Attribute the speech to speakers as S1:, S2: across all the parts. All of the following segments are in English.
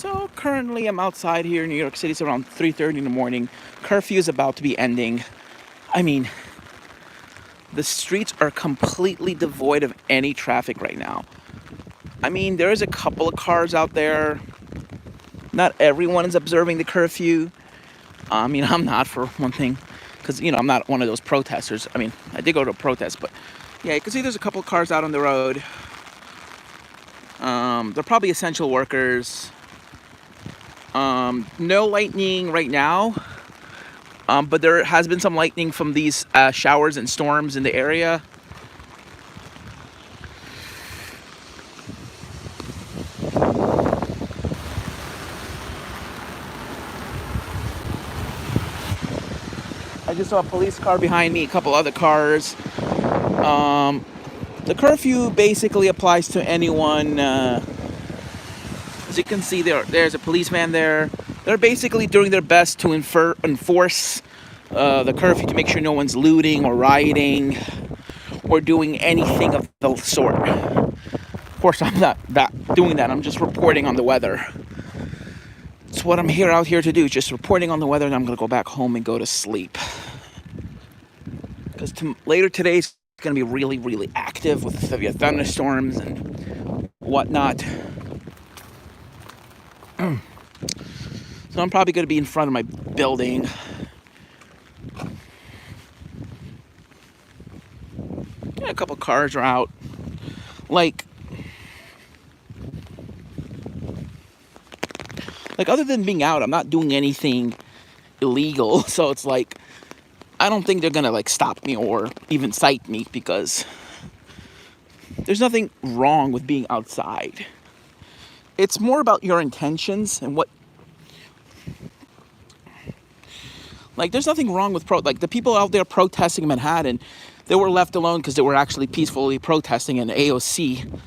S1: So currently I'm outside here in New York City. It's around 3:30 in the morning. Curfew is about to be ending. I mean, the streets are completely devoid of any traffic right now. I mean, there is a couple of cars out there. Not everyone is observing the curfew. I mean, I'm not, for one thing, because, I'm not one of those protesters. I mean, I did go to a protest, but yeah, you can see there's a couple of cars out on the road. They're probably essential workers. No lightning right now, but there has been some lightning from these showers and storms in the area. I just saw a police car behind me, a couple other cars. The curfew basically applies to anyone. As you can see, there's a policeman there. They're basically doing their best to enforce the curfew to make sure no one's looting or rioting or doing anything of the sort. Of course, I'm not doing that. I'm just reporting on the weather. It's what I'm out here to do, just reporting on the weather, and I'm going to go back home and go to sleep. Because later today's going to be really, really active with severe thunderstorms and whatnot. So I'm probably going to be in front of my building. Yeah, a couple cars are out. Like other than being out, I'm not doing anything illegal. So it's like, I don't think they're going to stop me or even cite me, because there's nothing wrong with being outside. It's more about your intentions and what. There's nothing wrong with the people out there protesting in Manhattan. They were left alone because they were actually peacefully protesting, and AOC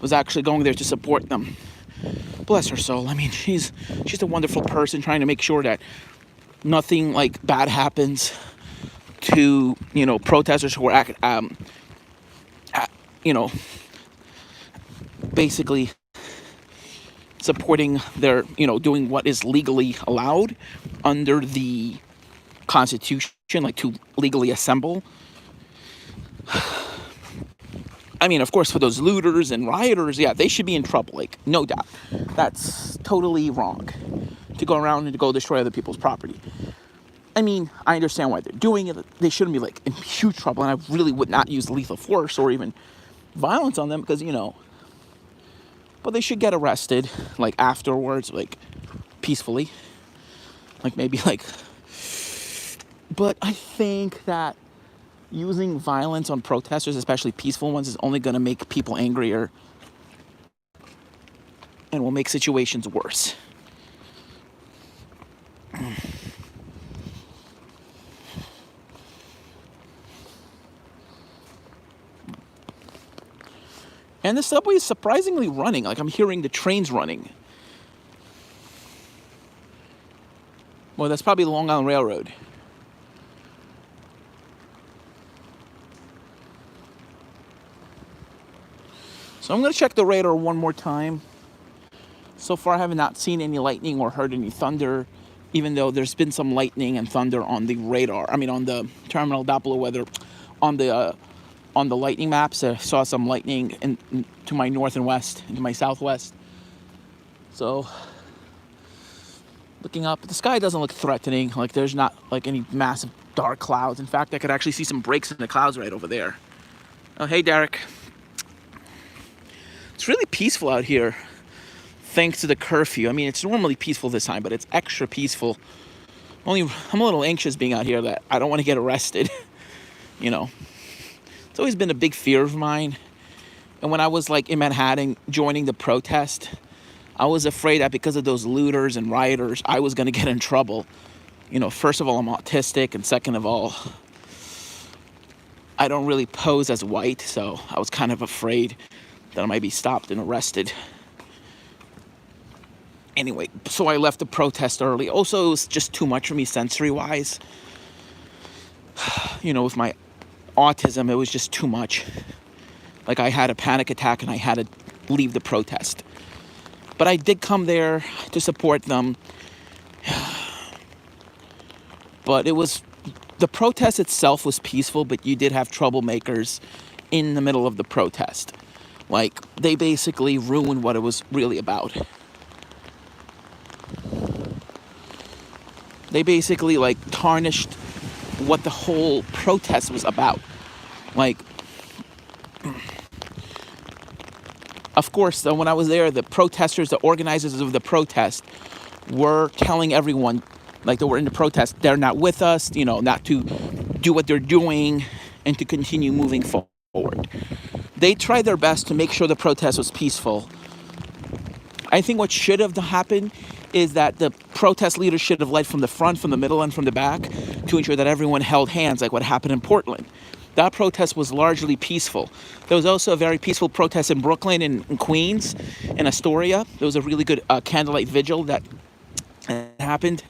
S1: was actually going there to support them. Bless her soul. I mean, she's a wonderful person, trying to make sure that nothing bad happens to protesters who are basically supporting their doing what is legally allowed under the Constitution, to legally assemble. I mean, of course, for those looters and rioters, yeah, they should be in trouble, no doubt. That's totally wrong, to go around and to go destroy other people's property. I mean, I understand why they're doing it. They shouldn't be in huge trouble, and I really would not use lethal force or even violence on them, because but they should get arrested afterwards, peacefully, maybe but I think that using violence on protesters, especially peaceful ones, is only going to make people angrier and will make situations worse. And the subway is surprisingly running. I'm hearing the trains running. Well, that's probably the Long Island Railroad. So I'm going to check the radar one more time. So far, I have not seen any lightning or heard any thunder, even though there's been some lightning and thunder on the radar. I mean, on the terminal Doppler weather, on the lightning maps. I saw some lightning to my north and west, into my southwest. So, looking up, the sky doesn't look threatening. There's not any massive dark clouds. In fact, I could actually see some breaks in the clouds right over there. Oh, hey, Derek. It's really peaceful out here, thanks to the curfew. I mean, it's normally peaceful this time, but it's extra peaceful. I'm a little anxious being out here that I don't want to get arrested. It's always been a big fear of mine. And when I was in Manhattan joining the protest, I was afraid that because of those looters and rioters, I was going to get in trouble. First of all, I'm autistic, and second of all, I don't really pose as white, so I was kind of afraid that I might be stopped and arrested. Anyway, so I left the protest early. Also, it was just too much for me sensory-wise. With my autism, it was just too much. I had a panic attack and I had to leave the protest. But I did come there to support them. But the protest itself was peaceful, but you did have troublemakers in the middle of the protest. Like, they basically ruined what it was really about. They basically, like, tarnished what the whole protest was about. Like, of course, when I was there, the protesters, the organizers of the protest were telling everyone, like, they were in the protest, they're not with us, not to do what they're doing and to continue moving forward. They tried their best to make sure the protest was peaceful. I think what should have happened is that the protest leaders should have led from the front, from the middle, and from the back to ensure that everyone held hands, like what happened in Portland. That protest was largely peaceful. There was also a very peaceful protest in Brooklyn and in Queens, in Astoria. There was a really good candlelight vigil that happened.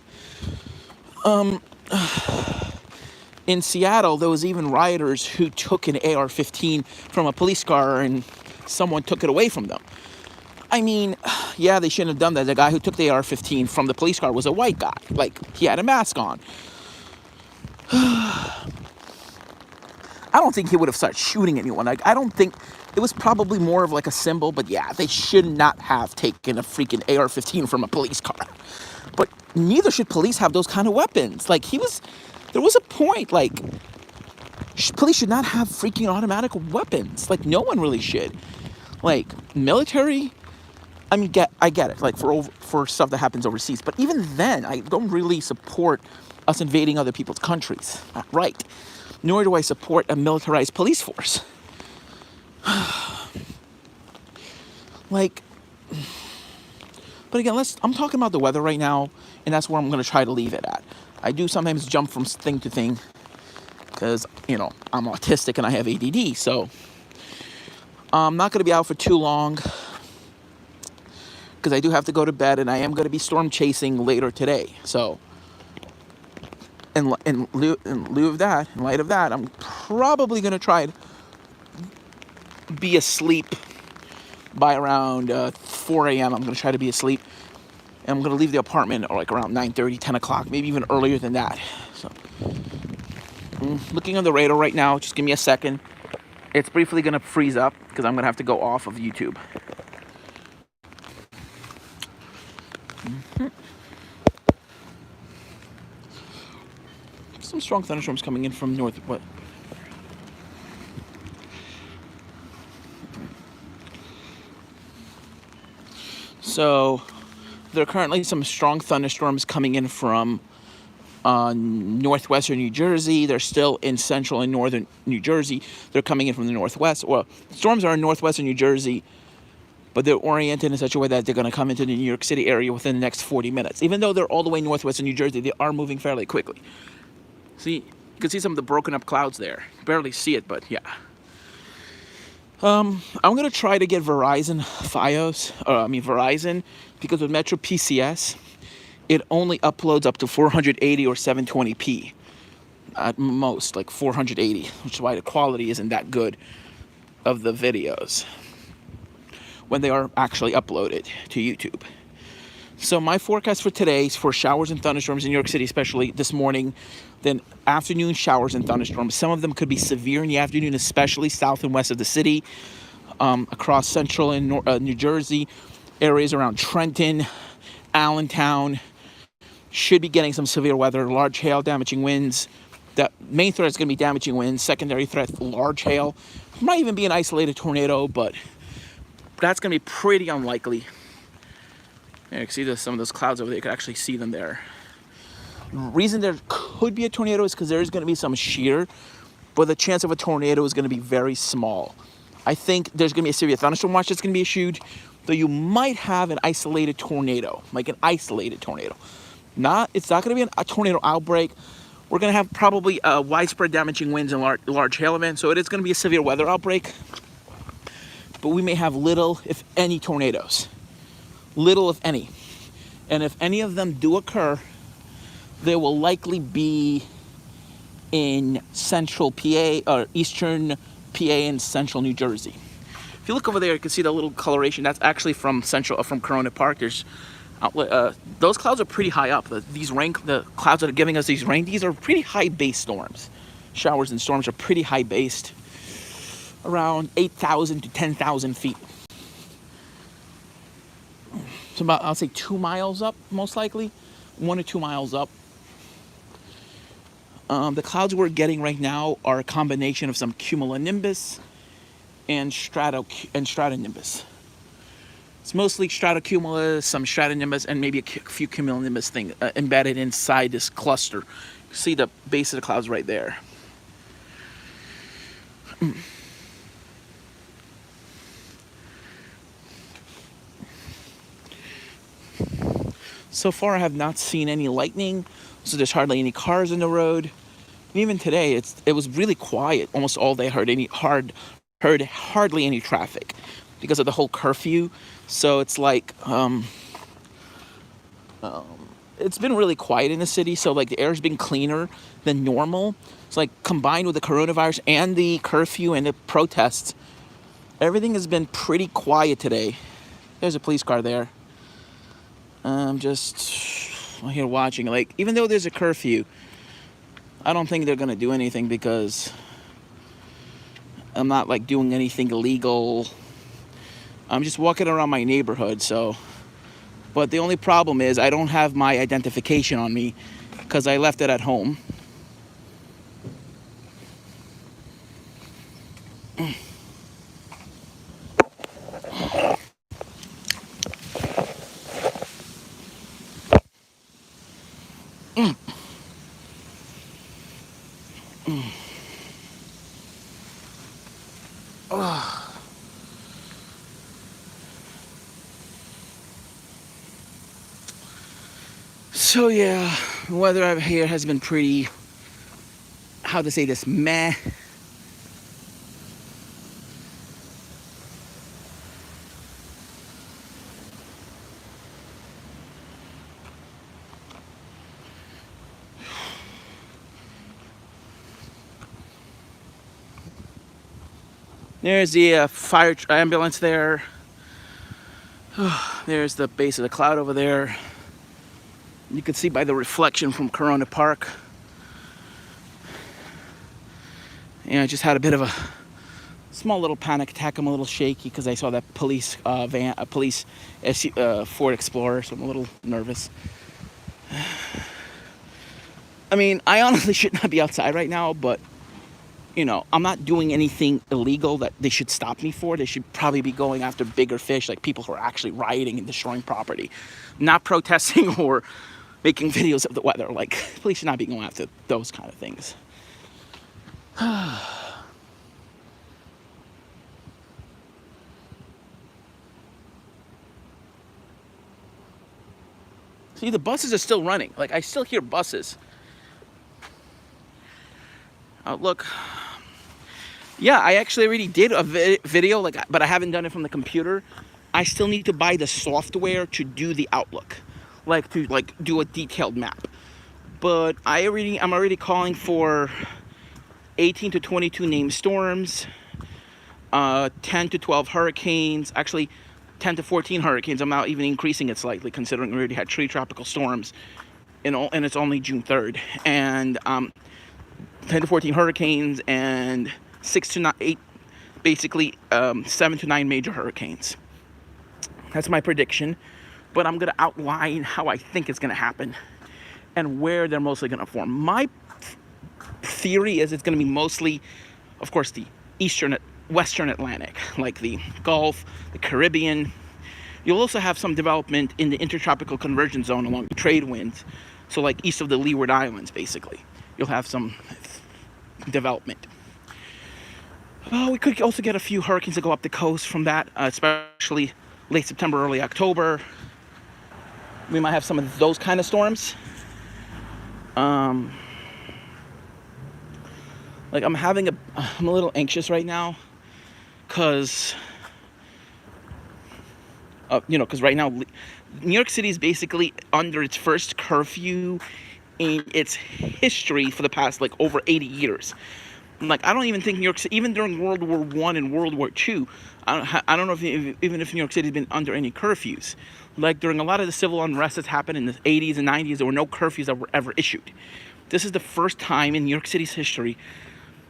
S1: In Seattle, there was even rioters who took an AR-15 from a police car and someone took it away from them. I mean, yeah, they shouldn't have done that. The guy who took the AR-15 from the police car was a white guy. Like, he had a mask on. I don't think he would have started shooting anyone. Like, I don't think... It was probably more of like a symbol, but yeah, they should not have taken a freaking AR-15 from a police car. But neither should police have those kind of weapons. Like, there was a point, like, police should not have freaking automatic weapons. Like, no one really should. Like, military, I mean, I get it, like, for stuff that happens overseas. But even then, I don't really support us invading other people's countries. Not right. Nor do I support a militarized police force. Like, but again, I'm talking about the weather right now, and that's where I'm going to try to leave it at. I do sometimes jump from thing to thing because, I'm autistic and I have ADD, so I'm not going to be out for too long because I do have to go to bed, and I am going to be storm chasing later today. So in light of that, I'm probably going to try to be asleep by around 4 a.m. I'm going to try to be asleep. And I'm going to leave the apartment like around 9:30, 10 o'clock, maybe even earlier than that. So, looking on the radar right now, just give me a second. It's briefly going to freeze up because I'm going to have to go off of YouTube. Some strong thunderstorms coming in from north. What? So, there are currently some strong thunderstorms coming in from northwestern New Jersey. They're still in central and northern New Jersey. They're coming in from the northwest. Well, storms are in northwestern New Jersey, but they're oriented in such a way that they're going to come into the New York City area within the next 40 minutes. Even though they're all the way northwestern New Jersey, they are moving fairly quickly. See, you can see some of the broken up clouds there. Barely see it, but yeah. I'm going to try to get Verizon because with Metro PCS, it only uploads up to 480 or 720p. At most, like 480, which is why the quality isn't that good of the videos when they are actually uploaded to YouTube. So my forecast for today is for showers and thunderstorms in New York City, especially this morning. Then afternoon showers and thunderstorms. Some of them could be severe in the afternoon, especially south and west of the city, across central and New Jersey, areas around Trenton, Allentown. Should be getting some severe weather, large hail, damaging winds. The main threat is going to be damaging winds. Secondary threat, large hail. Might even be an isolated tornado, but that's going to be pretty unlikely. You can see some of those clouds over there. You can actually see them there. The reason there could be a tornado is because there is going to be some shear, but the chance of a tornado is going to be very small. I think there's going to be a severe thunderstorm watch that's going to be issued, though you might have an isolated tornado, like an isolated tornado. It's not going to be a tornado outbreak. We're going to have probably widespread damaging winds and large hail events, so it is going to be a severe weather outbreak. But we may have little, if any, tornadoes. Little, if any. And if any of them do occur, they will likely be in central PA or eastern PA and central New Jersey. If you look over there, you can see the little coloration. That's actually from Corona Park. There's those clouds are pretty high up. The clouds that are giving us these rain, these are pretty high base storms. Showers and storms are pretty high based, around 8,000 to 10,000 feet. So about, I'll say 2 miles up, most likely, 1 or 2 miles up. The clouds we're getting right now are a combination of some cumulonimbus and stratonimbus. It's mostly stratocumulus, some stratonimbus, and maybe a few cumulonimbus things embedded inside this cluster. You see the base of the clouds right there. So far, I have not seen any lightning, so there's hardly any cars in the road. And even today, it was really quiet almost all day. Heard hardly any traffic because of the whole curfew. So it's like it's been really quiet in the city. So like the air's been cleaner than normal. It's like combined with the coronavirus and the curfew and the protests, everything has been pretty quiet today. There's a police car there. I'm just here watching. Like, even though there's a curfew, I don't think they're gonna do anything because I'm not like doing anything illegal. I'm just walking around my neighborhood. So, but the only problem is I don't have my identification on me because I left it at home. So yeah, the weather out here has been pretty, how to say this, meh. There's the fire ambulance there. There's the base of the cloud over there. You can see by the reflection from Corona Park. Yeah, I just had a bit of a small little panic attack. I'm a little shaky because I saw that police Ford Explorer, so I'm a little nervous. I mean, I honestly should not be outside right now, but you know, I'm not doing anything illegal that they should stop me for. They should probably be going after bigger fish, like people who are actually rioting and destroying property, not protesting or making videos of the weather. Like, police should not be going after those kind of things. See, the buses are still running. Like, I still hear buses. Look. Yeah, I actually already did a video, like, but I haven't done it from the computer. I still need to buy the software to do the Outlook, like to do a detailed map. But I'm already calling for 18 to 22 named storms, 10 to 12 hurricanes, actually 10 to 14 hurricanes. I'm now even increasing it slightly, considering we already had 3 tropical storms, and it's only June 3rd. And 10 to 14 hurricanes and 6 to 8, basically 7 to 9 major hurricanes. That's my prediction, but I'm gonna outline how I think it's gonna happen and where they're mostly gonna form. My theory is it's gonna be mostly, of course, the western Atlantic, like the Gulf, the Caribbean. You'll also have some development in the intertropical convergence zone along the trade winds, so like east of the Leeward Islands, basically. You'll have some development. We could also get a few hurricanes that go up the coast from that, especially late September, early October. We might have some of those kind of storms. Like, I'm a little anxious right now because, because right now New York City is basically under its first curfew in its history for the past like over 80 years. Like, I don't even think New York City, even during World War I and World War II, I don't know if even if New York City's been under any curfews. Like, during a lot of the civil unrest that's happened in the 80s and 90s, there were no curfews that were ever issued. This is the first time in New York City's history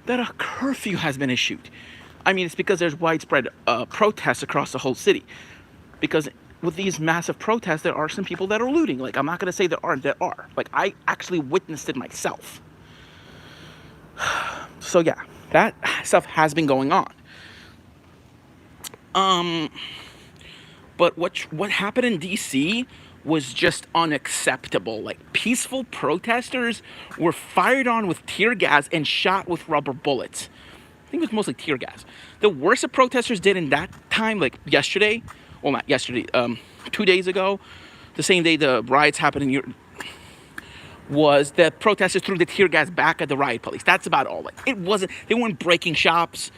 S1: that a curfew has been issued. I mean, it's because there's widespread protests across the whole city. Because with these massive protests, there are some people that are looting. Like, I'm not going to say there aren't, there are. Like, I actually witnessed it myself. So yeah, that stuff has been going on. But what happened in DC was just unacceptable. Like, peaceful protesters were fired on with tear gas and shot with rubber bullets. I think it was mostly tear gas. The worst the protesters did in that time, like yesterday, well, not yesterday, 2 days ago, the same day the riots happened in Europe, was that protesters threw the tear gas back at the riot police. That's about all. Like, they weren't breaking shops.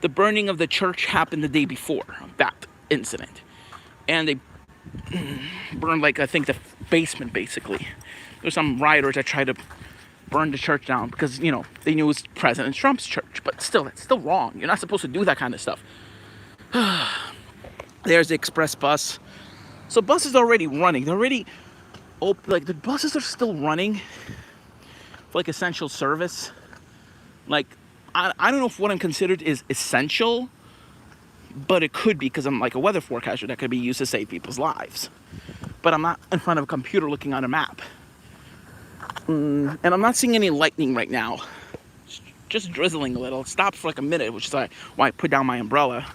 S1: The burning of the church happened the day before that incident. And they burned, like, I think the basement, basically. There's some rioters that tried to burn the church down because, you know, they knew it was President Trump's church. But still, that's still wrong. You're not supposed to do that kind of stuff. There's the express bus. So buses are already running. They're already... like, the buses are still running for, like, essential service. Like, I don't know if what I'm considered is essential, but it could be because I'm like a weather forecaster that could be used to save people's lives. But I'm not in front of a computer looking on a map. And I'm not seeing any lightning right now. Just drizzling a little. It stopped for like a minute, which is why I put down my umbrella.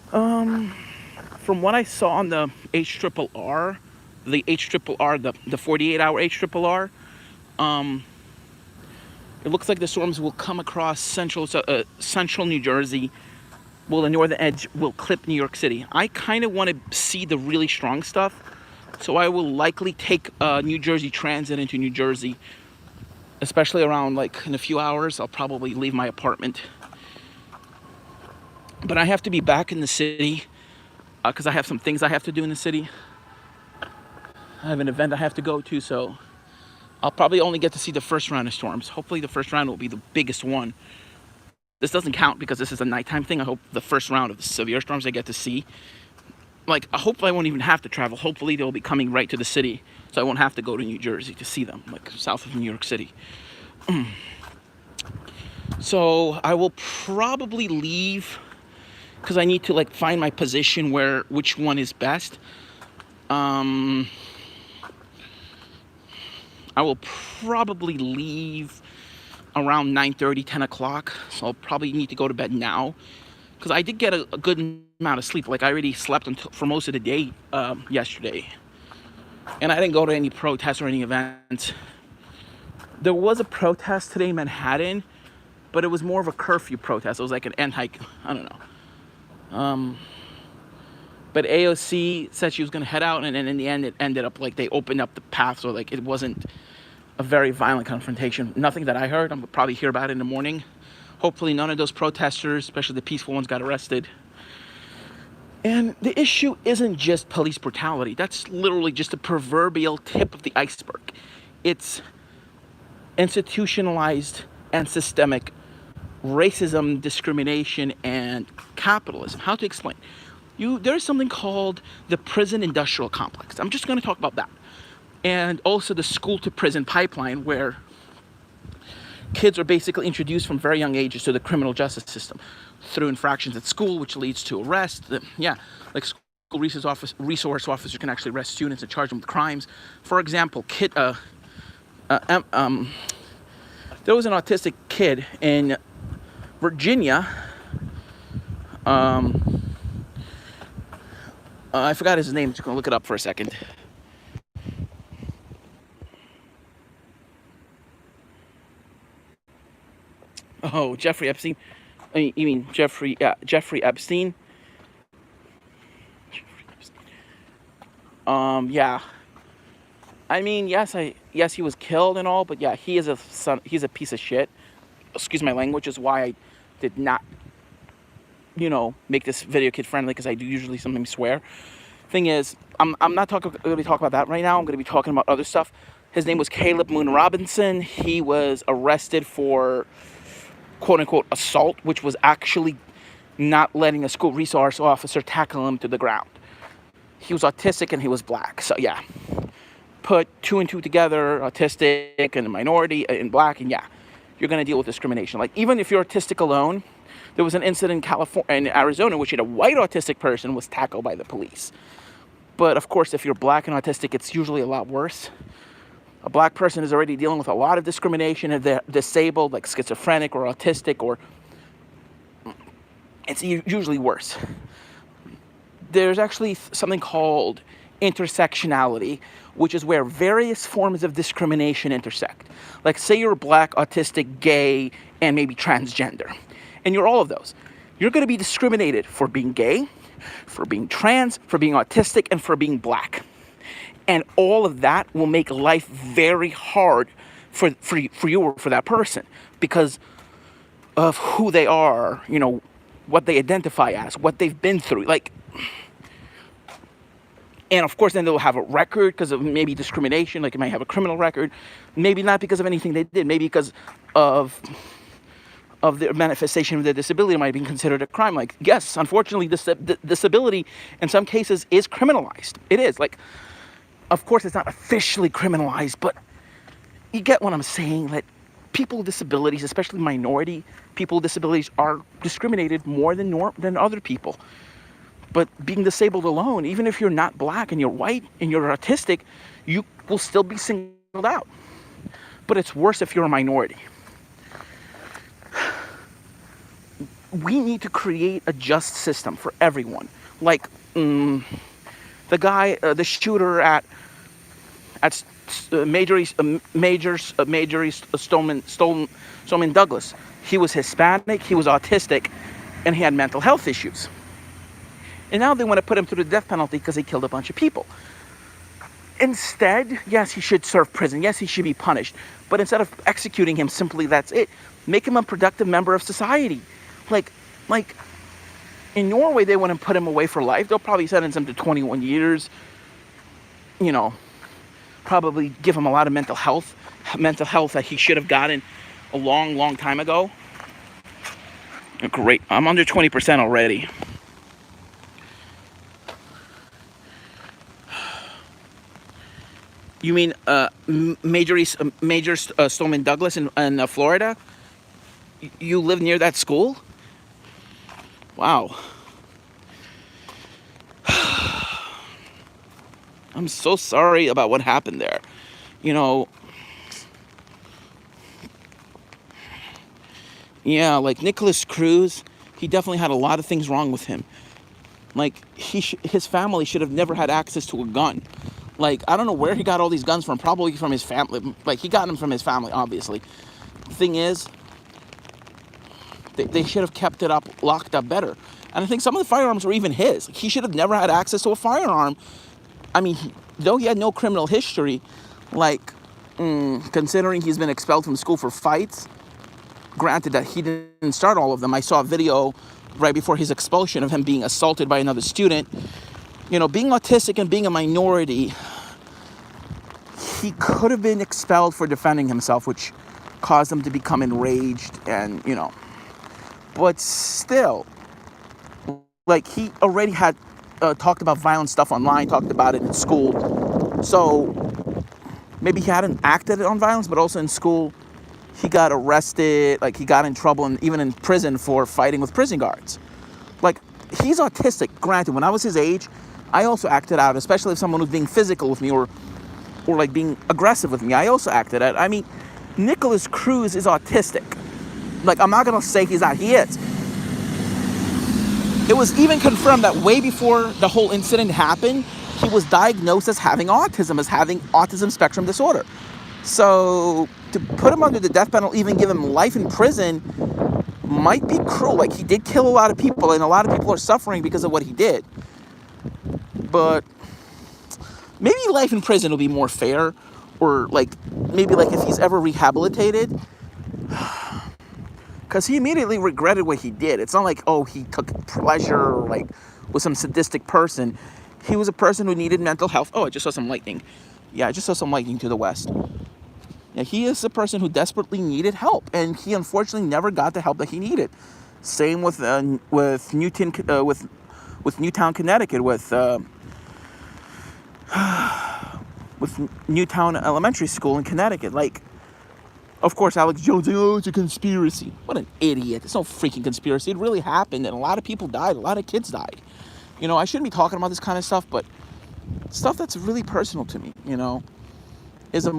S1: From what I saw on the HRRR, the 48-hour HRRR, it looks like the storms will come across central New Jersey. Well, the northern edge will clip New York City. I kind of want to see the really strong stuff, so I will likely take New Jersey Transit into New Jersey, especially around, like, in a few hours. I'll probably leave my apartment. But I have to be back in the city because I have some things I have to do in the city. I have an event I have to go to, so I'll probably only get to see the first round of storms. Hopefully the first round will be the biggest one. This doesn't count because this is a nighttime thing. I hope the first round of the severe storms I get to see. Like, hopefully I won't even have to travel. Hopefully they'll be coming right to the city, so I won't have to go to New Jersey to see them, like south of New York City. So I will probably leave because I need to, like, find my position which one is best. I will probably leave around 9:30, 10 o'clock. So I'll probably need to go to bed now. Because I did get a good amount of sleep. Like, I already slept for most of the day yesterday. And I didn't go to any protests or any events. There was a protest today in Manhattan, but it was more of a curfew protest. It was like an I don't know. But AOC said she was going to head out, and then in the end, it ended up like they opened up the path, so like it wasn't a very violent confrontation. Nothing that I heard. I'm gonna probably hear about it in the morning. Hopefully none of those protesters, especially the peaceful ones, got arrested. And the issue isn't just police brutality. That's literally just the proverbial tip of the iceberg. It's institutionalized and systemic racism, discrimination, and capitalism. How to explain? There's something called the prison industrial complex. I'm just going to talk about that. And also the school to prison pipeline, where kids are basically introduced from very young ages to the criminal justice system through infractions at school, which leads to arrest. Like school resource officers can actually arrest students and charge them with crimes. For example, there was an autistic kid in Virginia. I forgot his name. Just gonna look it up for a second. Oh, Jeffrey Epstein. You mean Jeffrey Epstein? Yeah. I mean, yes, he was killed and all, but yeah, he's a piece of shit. Excuse my language, is why I did not, make this video kid friendly, because I do usually sometimes swear. Thing is, I'm not going to be talking about that right now. I'm going to be talking about other stuff. His name was Caleb Moon Robinson. He was arrested for quote unquote assault, which was actually not letting a school resource officer tackle him to the ground. He was autistic and he was black. So yeah, put two and two together, autistic and a minority and black, and yeah, you're going to deal with discrimination. Like, even if you're autistic alone, there was an incident in California, in Arizona, in which a white autistic person was tackled by the police. But of course, if you're black and autistic, it's usually a lot worse. A black person is already dealing with a lot of discrimination if they're disabled, like schizophrenic or autistic, or it's usually worse. There's actually something called intersectionality, which is where various forms of discrimination intersect. Like, say you're black, autistic, gay, and maybe transgender, and you're all of those. You're going to be discriminated for being gay, for being trans, for being autistic, and for being black. And all of that will make life very hard for you or for that person because of who they are, you know, what they identify as, what they've been through. Like, and of course, then they'll have a record because of maybe discrimination. Like, it might have a criminal record. Maybe not because of anything they did. Maybe because of the manifestation of their disability might be considered a crime. Like, yes, unfortunately, disability in some cases is criminalized. It is. Like, of course, it's not officially criminalized, but you get what I'm saying. That people with disabilities, especially minority people with disabilities, are discriminated more than other people. But being disabled alone, even if you're not black and you're white and you're autistic, you will still be singled out. But it's worse if you're a minority. We need to create a just system for everyone. Like, the guy, the shooter at Major Stoneman Douglas. He was Hispanic, he was autistic, and he had mental health issues. And now they want to put him through the death penalty because he killed a bunch of people. Instead, yes, he should serve prison. Yes, he should be punished. But instead of executing him, simply that's it. Make him a productive member of society. Like in Norway, they want to put him away for life. They'll probably sentence him to 21 years. You know, probably give him a lot of mental health that he should have gotten a long time ago. Great. I'm under 20% already. You mean Major Stoneman Douglas in Florida? You live near that school? Wow. I'm so sorry about what happened there. You know, yeah, like Nicholas Cruz, he definitely had a lot of things wrong with him. Like, his family should have never had access to a gun. Like, I don't know where he got all these guns from, probably from his family. Like, he got them from his family, obviously. The thing is, they should have kept it locked up better. And I think some of the firearms were even his. Like, he should have never had access to a firearm. I mean, though he had no criminal history, like, considering he's been expelled from school for fights, granted that he didn't start all of them. I saw a video right before his expulsion of him being assaulted by another student. You know, being autistic and being a minority, he could have been expelled for defending himself, which caused him to become enraged and, you know. But still, like, he already had talked about violent stuff online, talked about it in school. So maybe he hadn't acted on violence, but also in school, he got arrested, like, he got in trouble and even in prison for fighting with prison guards. Like, he's autistic, granted. When I was his age, I also acted out, especially if someone was being physical with me or like being aggressive with me. I also acted out. I mean, Nicholas Cruz is autistic. Like, I'm not going to say he's not. He is. It was even confirmed that way before the whole incident happened, he was diagnosed as having autism, as having autism spectrum disorder. So to put him under the death penalty, even give him life in prison, might be cruel. Like, he did kill a lot of people, and a lot of people are suffering because of what he did. But maybe life in prison will be more fair, or like maybe like if he's ever rehabilitated, because he immediately regretted what he did. It's not like, oh, he took pleasure or like was some sadistic person. He was a person who needed mental health. Oh, I just saw some lightning. Yeah, I just saw some lightning to the west. Yeah, he is a person who desperately needed help, and he unfortunately never got the help that he needed. Same with Newtown, Connecticut, with Newtown Elementary School in Connecticut. Like, of course, Alex Jones saying, "Oh, it's a conspiracy." What an idiot! It's no freaking conspiracy. It really happened, and a lot of people died. A lot of kids died. I shouldn't be talking about this kind of stuff, but stuff that's really personal to me, is a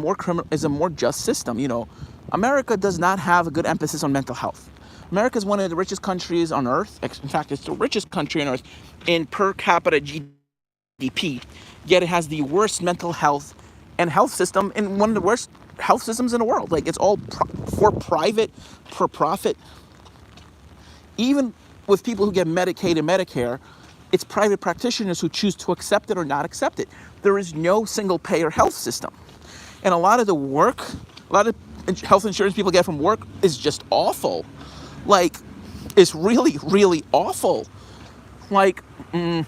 S1: more just system. America does not have a good emphasis on mental health. America is one of the richest countries on earth. In fact, it's the richest country on earth in per capita GDP. Yet it has the worst mental health and health system, and one of the worst health systems in the world. Like, it's all for profit. Even with people who get Medicaid and Medicare, it's private practitioners who choose to accept it or not accept it. There is no single payer health system. And a lot of health insurance people get from work is just awful. Like, it's really, really awful. Like, I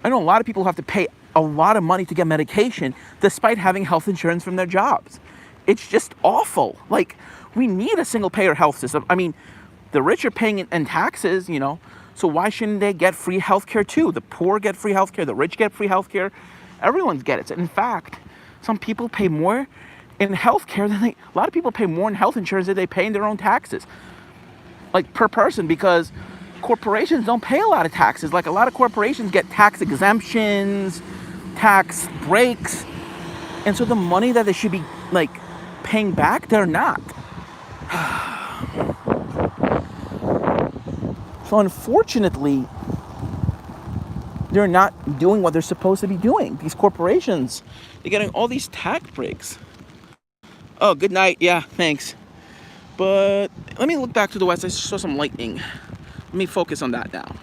S1: know a lot of people have to pay a lot of money to get medication despite having health insurance from their jobs. It's just awful. Like, we need a single payer health system. I mean, the rich are paying in taxes, so why shouldn't they get free healthcare too? The poor get free healthcare, the rich get free healthcare, everyone gets it. In fact, some people pay more in healthcare than a lot of people pay more in health insurance than they pay in their own taxes, like per person, because corporations don't pay a lot of taxes. Like, a lot of corporations get tax exemptions, tax breaks, and so the money that they should be like paying back, they're not. So unfortunately, they're not doing what they're supposed to be doing. These corporations, they're getting all these tax breaks. Oh, good night. Yeah, thanks. But let me look back to the west. I saw some lightning. Let me focus on that now.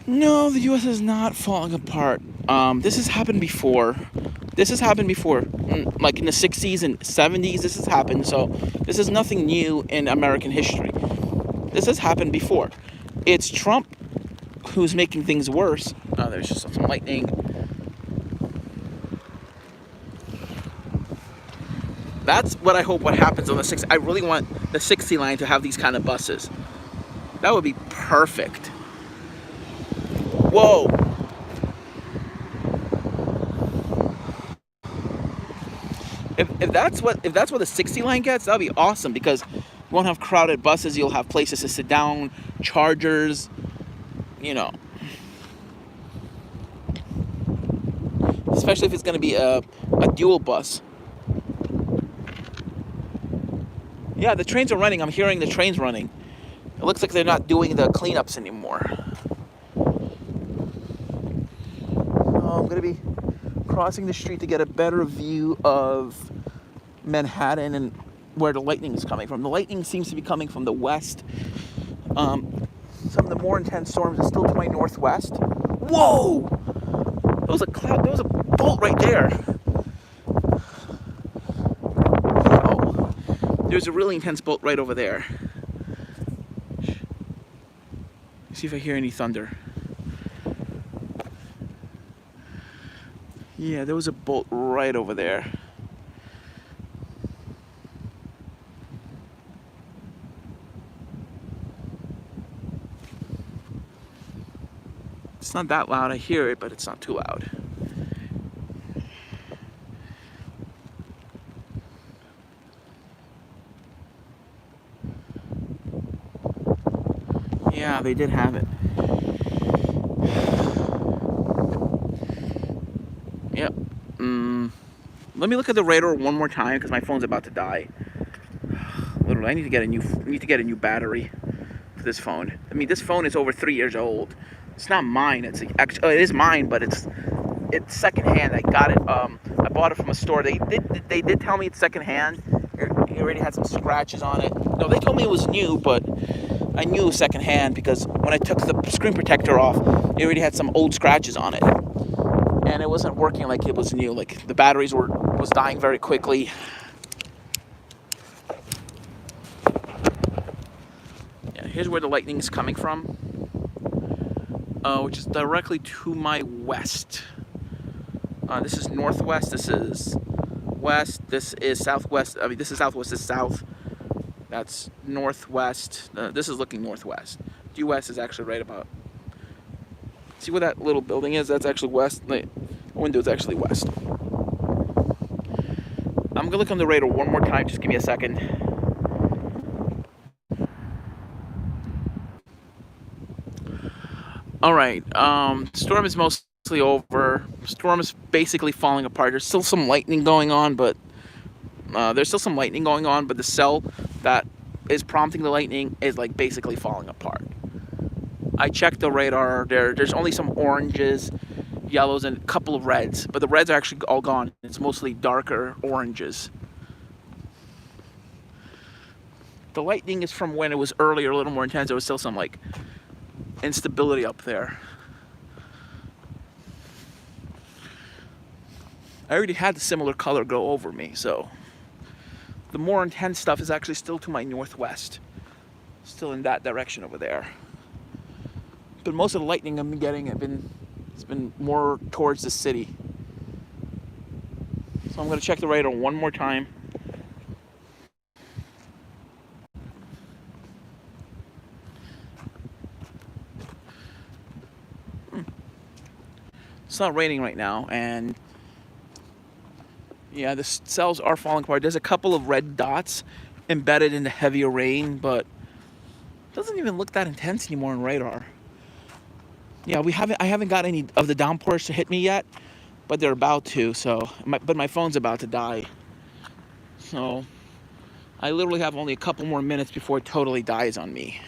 S1: No, the U.S. is not falling apart. This has happened before. Like in the 60s and 70s, this has happened. So this is nothing new in American history. This has happened before. It's Trump who's making things worse. Oh, there's just some lightning. That's what I hope what happens on the 60. I really want the 60 line to have these kind of buses. That would be perfect. Whoa. If that's what the 60 line gets, that'll be awesome, because you won't have crowded buses. You'll have places to sit down, chargers, especially if it's going to be a dual bus. Yeah, the trains are running. I'm hearing the trains running. It looks like they're not doing the cleanups anymore. I'm going to be crossing the street to get a better view of Manhattan and where the lightning is coming from. The lightning seems to be coming from the west. Some of the more intense storms are still to my northwest. Whoa! There was a cloud. There was a bolt right there. Oh, there's a really intense bolt right over there. Let's see if I hear any thunder. Yeah, there was a bolt right over there. It's not that loud. I hear it, but it's not too loud. Yeah, they did have it. Yep. Let me look at the radar one more time, because my phone's about to die. Literally, I need to get a new battery. this phone. I mean, this phone is over 3 years old. It's not mine. It's actually, it is mine, but it's secondhand. I got it. I bought it from a store. They did tell me it's secondhand. It already had some scratches on it. No, they told me it was new, but I knew it was secondhand because when I took the screen protector off, it already had some old scratches on it, and it wasn't working like it was new. Like the batteries was dying very quickly. Yeah, here's where the lightning is coming from, which is directly to my west. This is northwest. This is west. This is southwest. I mean, this is southwest. This is south. That's northwest. This is looking northwest. Due west is actually right about. See where that little building is? That's actually west. The window is actually west. I'm gonna look on the radar one more time. Just give me a second. All right. Storm is mostly over. Storm is basically falling apart. There's still some lightning going on, but the cell that is prompting the lightning is like basically falling apart. I checked the radar. There's only some oranges, yellows, and a couple of reds, but the reds are actually all gone. It's mostly darker oranges. The lightning is from when it was earlier, a little more intense. There was still some like instability up there. I already had the similar color go over me, so the more intense stuff is actually still to my northwest, still in that direction over there. But most of the lightning I've been getting, it's been more towards the city. So I'm going to check the radar one more time. It's not raining right now, and yeah, the cells are falling apart. There's a couple of red dots embedded in the heavier rain, but it doesn't even look that intense anymore on radar. Yeah, I haven't got any of the downpours to hit me yet, but they're about to. But my phone's about to die. So I literally have only a couple more minutes before it totally dies on me.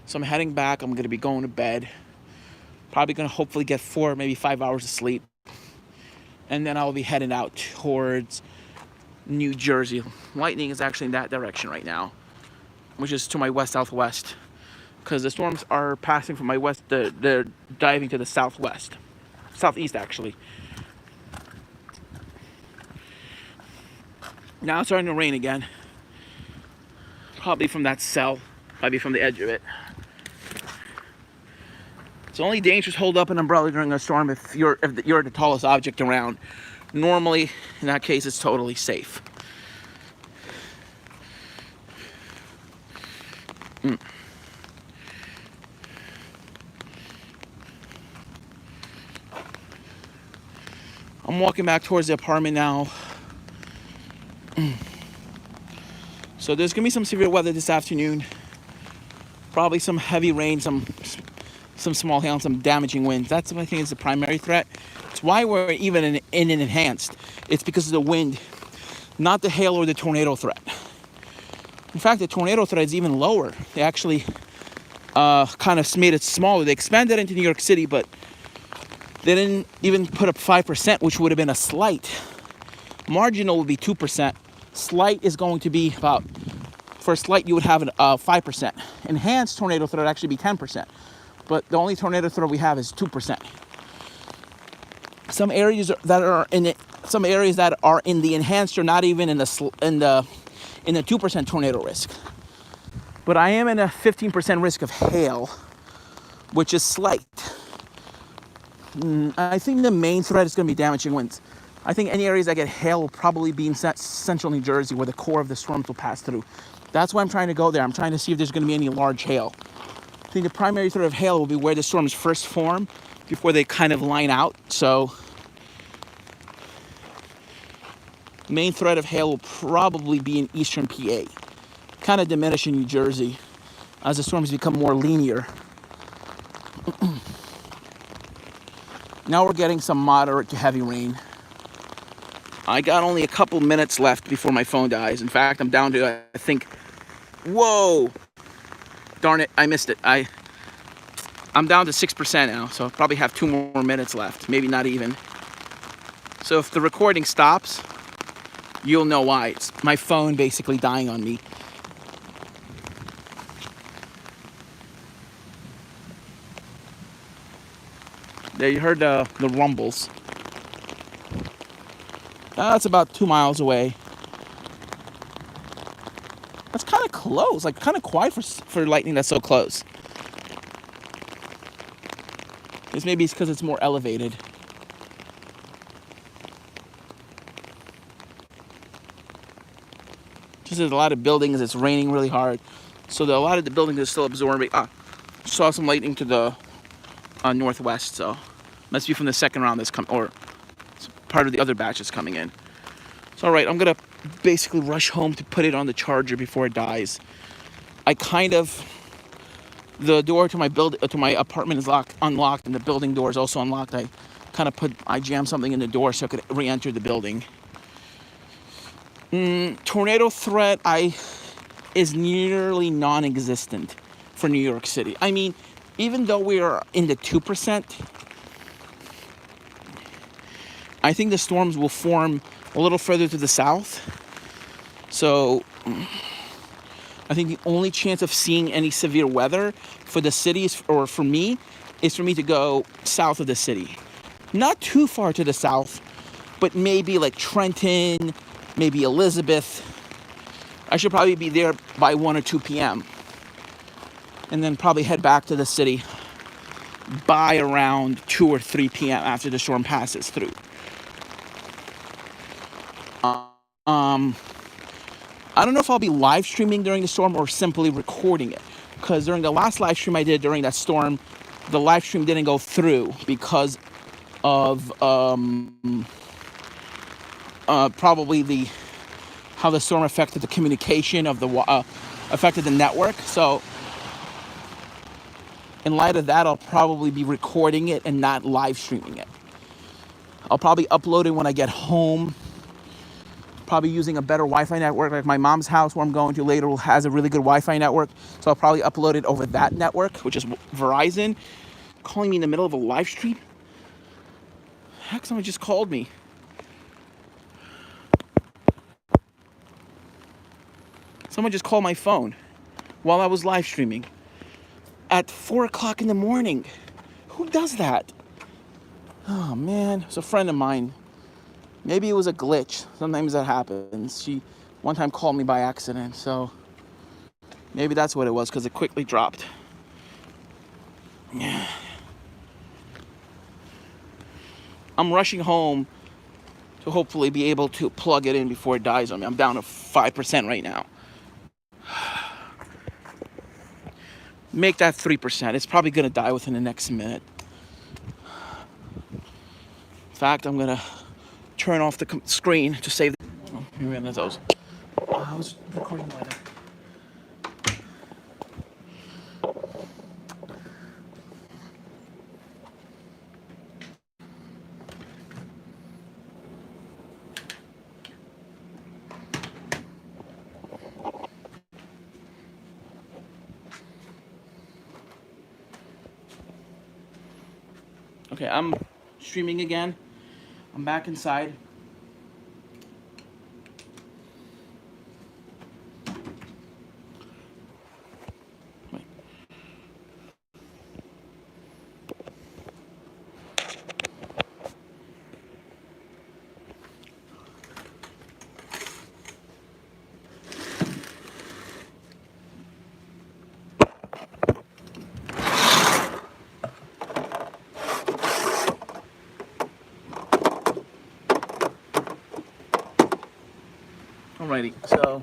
S1: So I'm heading back. I'm gonna be going to bed. Probably gonna hopefully get 4, maybe 5 hours of sleep. And then I'll be heading out towards New Jersey. Lightning is actually in that direction right now, which is to my west-southwest. Because the storms are passing from my west, they're diving to the southwest. Southeast, actually. Now it's starting to rain again. Probably from that cell. Probably from the edge of it. It's only dangerous to hold up an umbrella during a storm if you're the tallest object around. Normally, in that case, it's totally safe. I'm walking back towards the apartment now. So there's gonna be some severe weather this afternoon. Probably some heavy rain, some small hail, and some damaging winds. That's what I think is the primary threat. It's why we're even in an enhanced. It's because of the wind, not the hail or the tornado threat. In fact, the tornado threat is even lower. They actually kind of made it smaller. They expanded into New York City, but they didn't even put up 5%, which would have been a slight. Marginal would be 2%. Slight is going to be about, for a slight, you would have 5%. Enhanced tornado threat would actually be 10%. But the only tornado threat we have is 2%. Some areas that are in the enhanced are not even in the 2% tornado risk. But I am in a 15% risk of hail, which is slight. I think the main threat is going to be damaging winds. I think any areas that get hail will probably be in central New Jersey, where the core of the storms will pass through. That's why I'm trying to go there. I'm trying to see if there's going to be any large hail. I think the primary threat of hail will be where the storms first form before they kind of line out. So main threat of hail will probably be in eastern PA, kind of diminish in New Jersey as the storms become more linear. Now we're getting some moderate to heavy rain. I got only a couple minutes left before my phone dies. In fact, I'm down to, I think, whoa! Darn it, I missed it. I'm down to 6% now, so I probably have 2 more minutes left, maybe not even. So if the recording stops, you'll know why. It's my phone basically dying on me. There, you heard the rumbles. That's about 2 miles away. That's kind of close, like kind of quiet for lightning that's so close. This maybe it's because it's more elevated. Just there's a lot of buildings, it's raining really hard. So a lot of the buildings are still absorbing. Saw some lightning to the northwest, so must be from the second round that's coming, or part of the other batch that's coming in. So all right, I'm gonna basically rush home to put it on the charger before it dies. The door to my apartment is unlocked, and the building door is also unlocked. I jammed something in the door so I could re-enter the building. Tornado threat is nearly non-existent for New York City. I mean, even though we are in the 2%, I think the storms will form a little further to the south. So I think the only chance of seeing any severe weather for the cities, or for me, is for me to go south of the city. Not too far to the south, but maybe like Trenton, maybe Elizabeth. I should probably be there by 1 or 2 p.m. and then probably head back to the city by around 2 or 3 p.m. after the storm passes through. I don't know if I'll be live streaming during the storm or simply recording it, because during the last live stream I did during that storm, the live stream didn't go through because of probably how the storm affected the communication of affected the network. So in light of that, I'll probably be recording it and not live streaming it. I'll probably upload it when I get home, probably using a better Wi-Fi network. Like my mom's house where I'm going to later has a really good Wi-Fi network, so I'll probably upload it over that network, which is Verizon. Calling me in the middle of a live stream? Heck, someone just called me. Someone just called my phone while I was live streaming at 4 o'clock in the morning. Who does that? Oh man, it's a friend of mine. Maybe it was a glitch. Sometimes that happens. She one time called me by accident, so maybe that's what it was, because it quickly dropped. I'm rushing home to hopefully be able to plug it in before it dies on me. I'm down to 5% right now. Make that 3%. It's probably going to die within the next minute. In fact, I'm going to turn off the screen to save. Oh, here we go. I was recording later. Okay, I'm streaming again. I'm back inside. Alrighty, so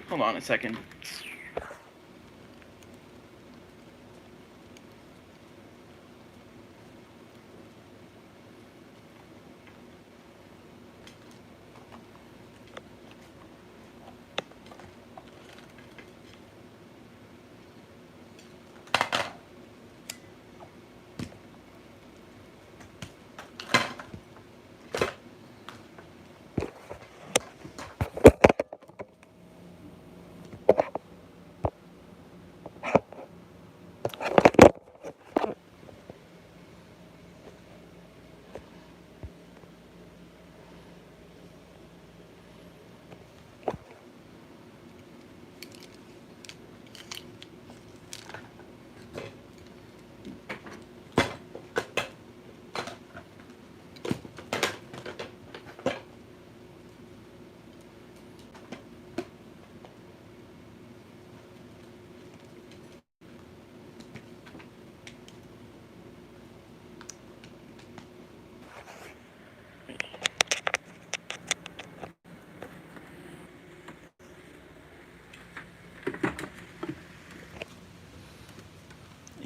S1: hold on a second.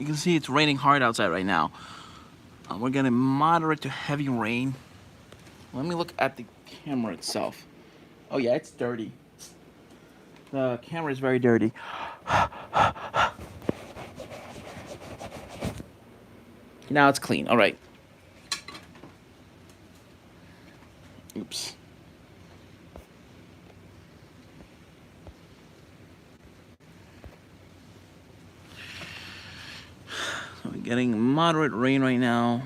S1: You can see it's raining hard outside right now. We're getting moderate to heavy rain. Let me look at the camera itself. Oh yeah, it's dirty. The camera is very dirty. Now it's clean. All right. Oops. So we're getting moderate rain right now.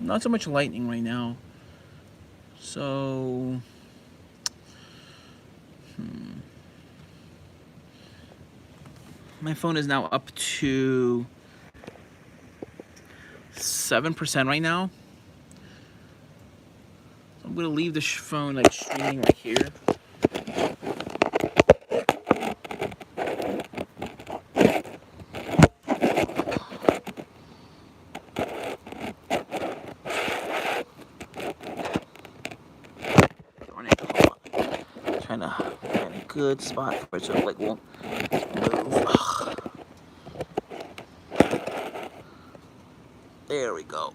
S1: Not so much lightning right now. So, my phone is now up to 7% right now. So I'm gonna leave the phone like streaming right here. Trying to find a good spot for it so it like won't move. There we go.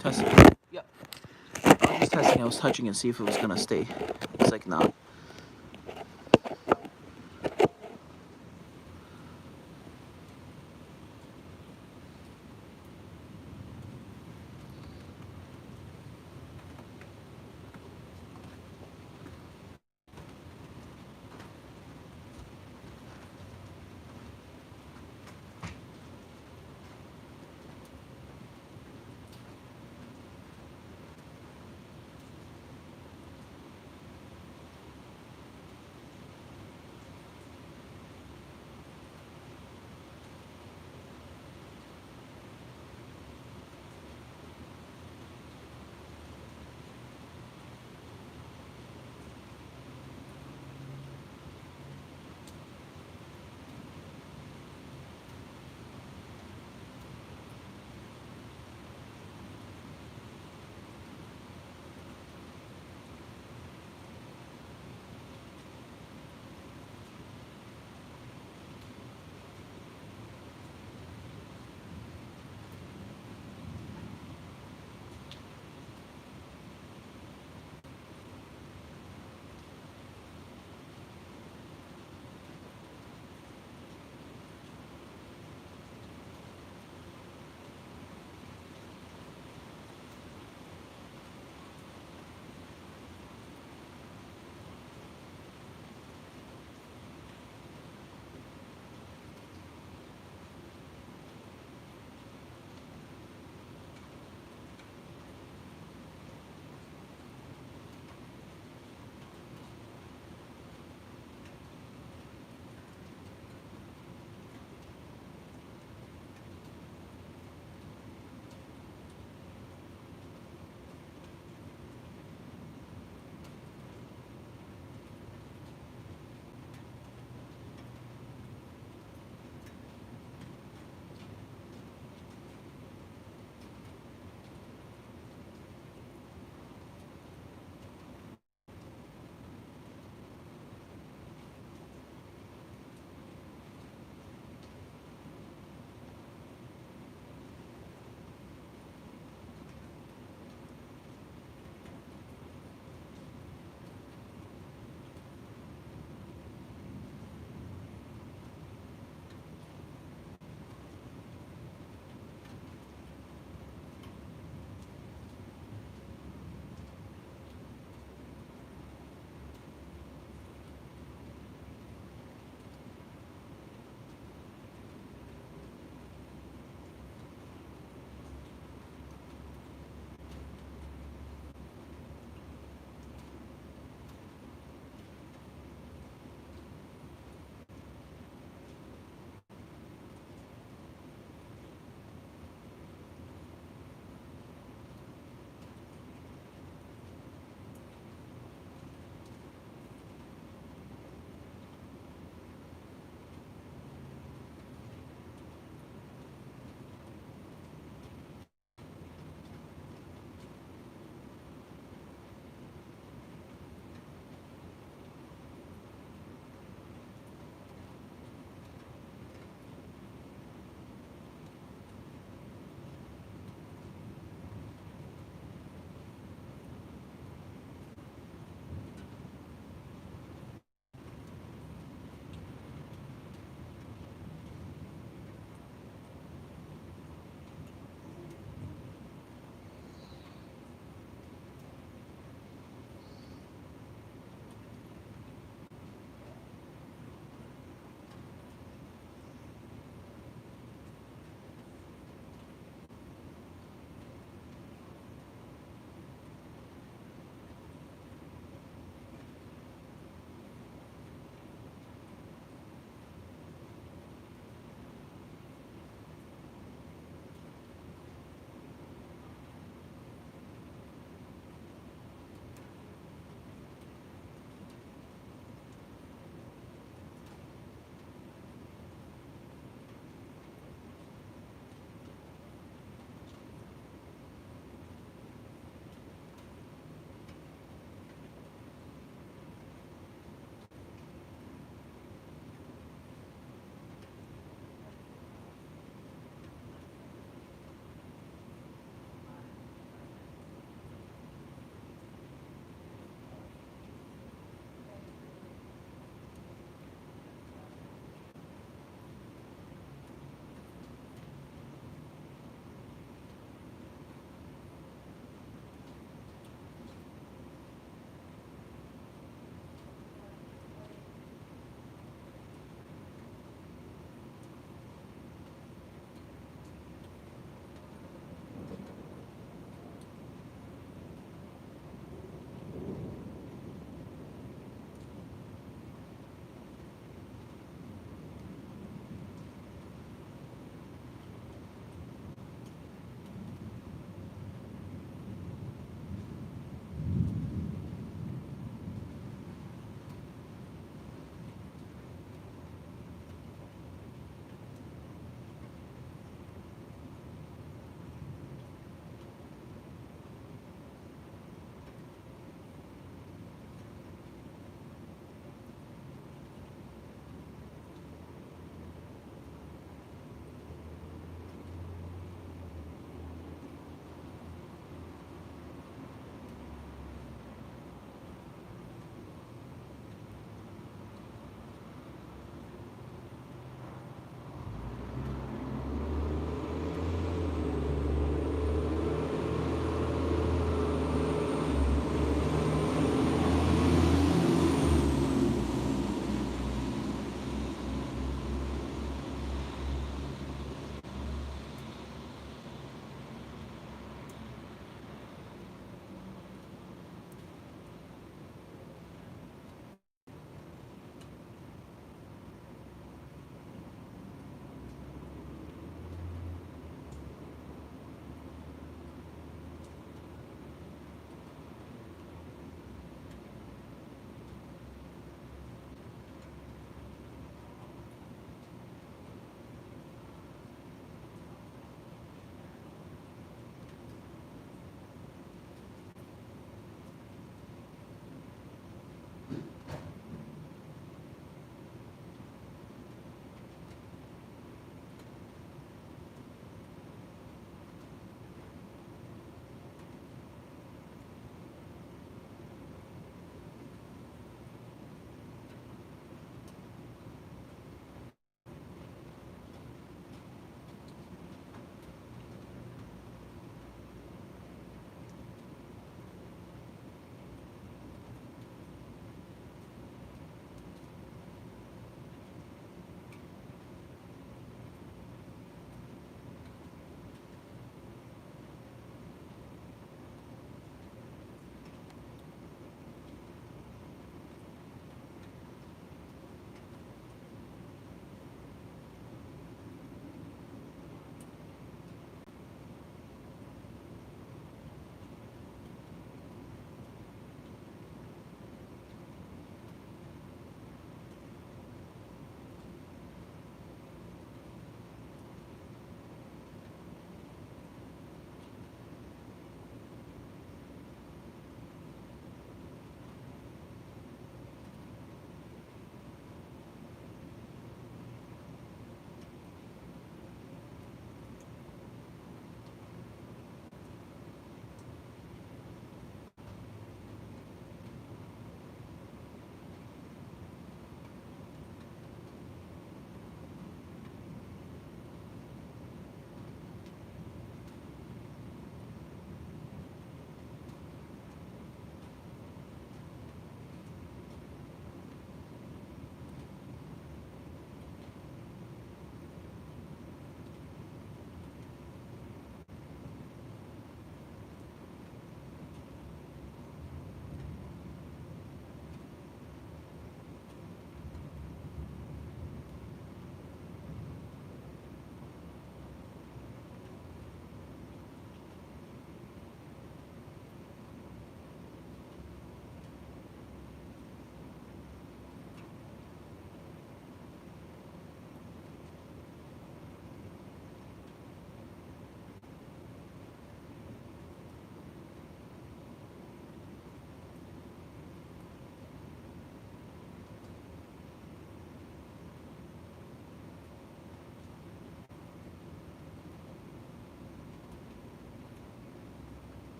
S1: Testing. Yep. I was just testing. I was touching and see if it was gonna stay. It's like not.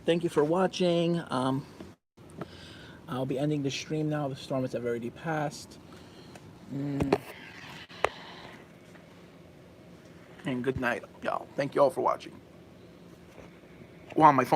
S1: thank you for watching. I'll be ending the stream now. The storms have already passed. And good night, y'all. Thank you all for watching. Wow, my phone.